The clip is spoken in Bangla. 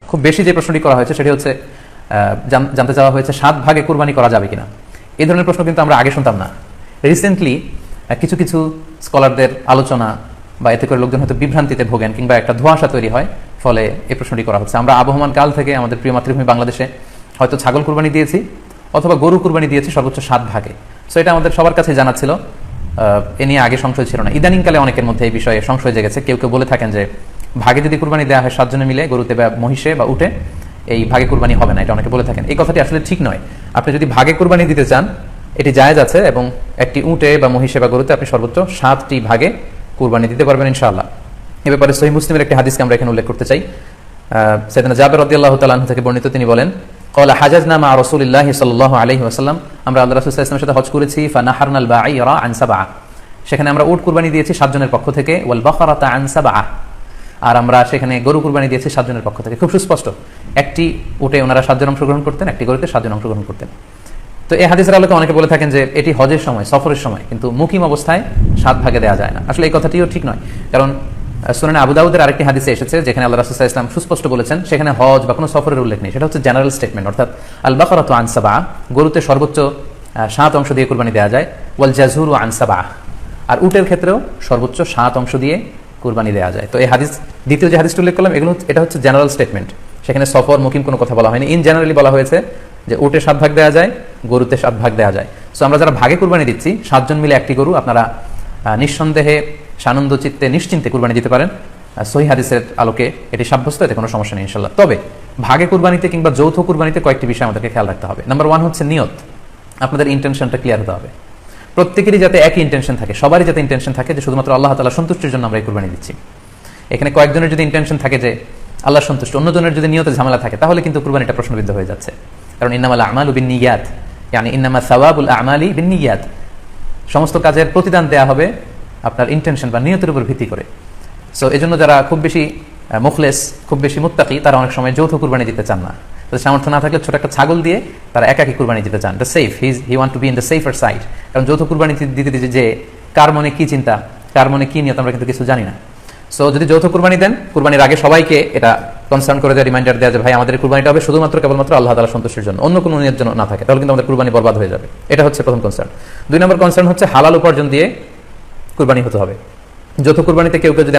খুব বেশি যে প্রশ্নটি করা হয়েছে সেটি হচ্ছে জানতে চাওয়া হয়েছে 7 ভাগে কুরবানি করা যাবে কিনা। এই ধরনের প্রশ্ন কিন্তু আমরা আগে শুনতাম না। রিসেন্টলি কিছু কিছু স্কলারদের আলোচনা বা এতে করে লোকজন হয়তো বিভ্রান্তিতে ভোগেন কিংবা একটা ধোঁয়াশা তৈরি হয়, ফলে এই প্রশ্নটি করা হচ্ছে। আমরা আবহমান কাল থেকে আমাদের প্রিয় মাতৃভূমি বাংলাদেশে হয়তো ছাগল কুরবানি দিয়েছি অথবা গরু কুরবানি দিয়েছি সর্বোচ্চ 7 ভাগে। সো এটা আমাদের সবার কাছে জানা ছিল, এ নিয়ে আগে সংশয় ছিল না। ইদানিংকালে অনেকের মধ্যে এই বিষয়ে সংশয় জেগেছে। কেউ কেউ বলে থাকেন যে ভাগে যদি কুরবানি দেওয়া হয় 7 জনে মিলে, গরুতে বা মহিষে বা উটে, এই ভাগে কুরবানি হবে না, এটা অনেকে বলে থাকেন। এই কথাটি আসলে ঠিক নয়। আপনি যদি ভাগে কুরবানি দিতে চান এটি জায়েজ আছে, এবং একটি উটে বা মহিষে বা গরুতে আপনি সর্বোচ্চ 7টি ভাগে কুরবানি দিতে পারবেন ইনশাআল্লাহ। এ ব্যাপারে সহিহ মুসলিমের একটি হাদিসকে আমরা এখানে উল্লেখ করতে চাই। সাইয়েদনা জাবের রাদিয়াল্লাহু তাআলা আনহু থেকে বর্ণিত, তিনি বলেন, ক্বালা হাজাজনা মা রাসূলিল্লাহি সাল্লাল্লাহু আলাইহি ওয়াসাল্লাম, আমরা আল্লাহ রাসূল সাল্লাল্লাহু আলাইহি ওয়াসাল্লামের সাথে হজ করেছি। ফানাহারনাল বাঈরা আন সাবআ, সেখানে আমরা উট কুরবানি দিয়েছি 7 জনের পক্ষ থেকে। ওয়াল বাকারাতা আন সাবআ, আর আমরা সেখানে গরু কুরবানি দিয়েছি 7 জনের পক্ষ থেকে। খুব সুস্পষ্ট, একটি উটে ওনারা 7 জন অংশগ্রহণ করতেন, একটি গরুতে 7 জন অংশগ্রহণ করতেন। তো এই হাদিসের আলোকে অনেকে বলে থাকেন যে এটি হজের সময়, সফরের সময়, কিন্তু মুকিম অবস্থায় 7 ভাগে দেওয়া যায় না। আসলে এই কথাটিও ঠিক নয়, কারণ সুনান আবু দাউদের আরেকটি হাদিসে এসেছে যেখানে আল্লাহ রাসূল সাল্লাল্লাহু আলাইহি ওয়াসাল্লাম সুস্পষ্ট বলেছেন, সেখানে হজ বা কোনো সফরের উল্লেখ নেই। সেটা হচ্ছে জেনারেল স্টেটমেন্ট, অর্থাৎ আল বাকারাতু আন সাবআ, গরুতে সর্বোচ্চ 7 অংশ দিয়ে কুরবানি দেওয়া যায়। ওয়াল জাযুরু আন সাবআ, আর উটের ক্ষেত্রেও সর্বোচ্চ 7 অংশ দিয়ে কুরবানি দেওয়া যায়। তো এই হাদিস, দ্বিতীয় যে হাদিসটি উল্লেখ করলাম, এটা হচ্ছে জেনারেল স্টেটমেন্ট। সেখানে সফর মুকিম কোনো কথা বলা হয়নি। ইন জেনারেলি বলা হয়েছে যে উটে 7 ভাগ দেওয়া যায়, গরুতে 7 ভাগ দেওয়া যায়। সো আমরা যারা ভাগে কুরবানি দিচ্ছি 7 জন মিলে একটি গরু, আপনারা নিঃসন্দেহে সানন্দ চিত্তে নিশ্চিন্তে কুরবানি দিতে পারেন। সহিহ হাদিসের আলোকে এটি সাব্যস্ত, এতে কোনো সমস্যা নেই ইনশাআল্লাহ। তবে ভাগে কুরবানিতে কিংবা যৌথ কুরবানিতে কয়েকটি বিষয় আমাদেরকে খেয়াল রাখতে হবে। নাম্বার 1 হচ্ছে নিয়ত। আপনাদের ইন্টেনশনটা ক্লিয়ার হতে হবে। প্রত্যেকেরই যাতে একই ইন্টেনশন থাকে, সবারই যাতে ইন্টেনশন থাকে যে শুধুমাত্র আল্লাহ তাআলার সন্তুষ্টির জন্য আমরা এই কুরবানি দিচ্ছি। এখানে কয়েকজনের যদি ইন্টেনশন থাকে যে আল্লাহর সন্তুষ্টি, অন্যজনের যদি নিয়তে ঝামেলা থাকে, তাহলে কিন্তু কুরবানিটা প্রশ্নবিদ্ধ হয়ে যাচ্ছে। কারণ ইন্নামাল আমালু বিন্নিয়াত, ইয়ানি ইন্নামা সাওয়াবুল আমালি বিন্নিয়াত, সমস্ত কাজের প্রতিদান দেয়া হবে আপনার ইন্টেনশন বা নিয়তের উপর ভিত্তি করে। সো এজন্য যারা খুব বেশি মুখলেস, খুব বেশি মুত্তাকি, তারা অনেক সময় যৌথ কুরবানি দিতে চান না। তাদের সামর্থ্য না থাকলে ছোট একটা ছাগল দিয়ে তারা একাকী কুরবানি দিতে চান। The safe, he want to be in the safer side. কারণ যৌথ কুরবানি দিতে দিতে যে কার মনে কি চিন্তা, কার মনে কি নিয়ত, আমরা কিন্তু কিছু জানি না। সো যদি যৌথ কুরবানি দেন, কুরবানির আগে সবাইকে এটা কনসার্ন করে দেওয়া, রিমাইন্ডার দেওয়া যে ভাই আমাদের কুরবানিটা হবে শুধুমাত্র কেবলমাত্র আল্লাহ তাআলার সন্তুষ্টির জন্য, অন্য কোনো নিয়তের জন্য না থাকে, তাহলে কিন্তু আমাদের কুরবানি বরবাদ হয়ে যাবে। এটা হচ্ছে প্রথম কনসার্ন। 2 নম্বর কনসার্ন হচ্ছে হালাল উপার্জন দিয়ে কুরবানি হতে হবে। যৌথ কুরবানিতে কেউ কেউ যদি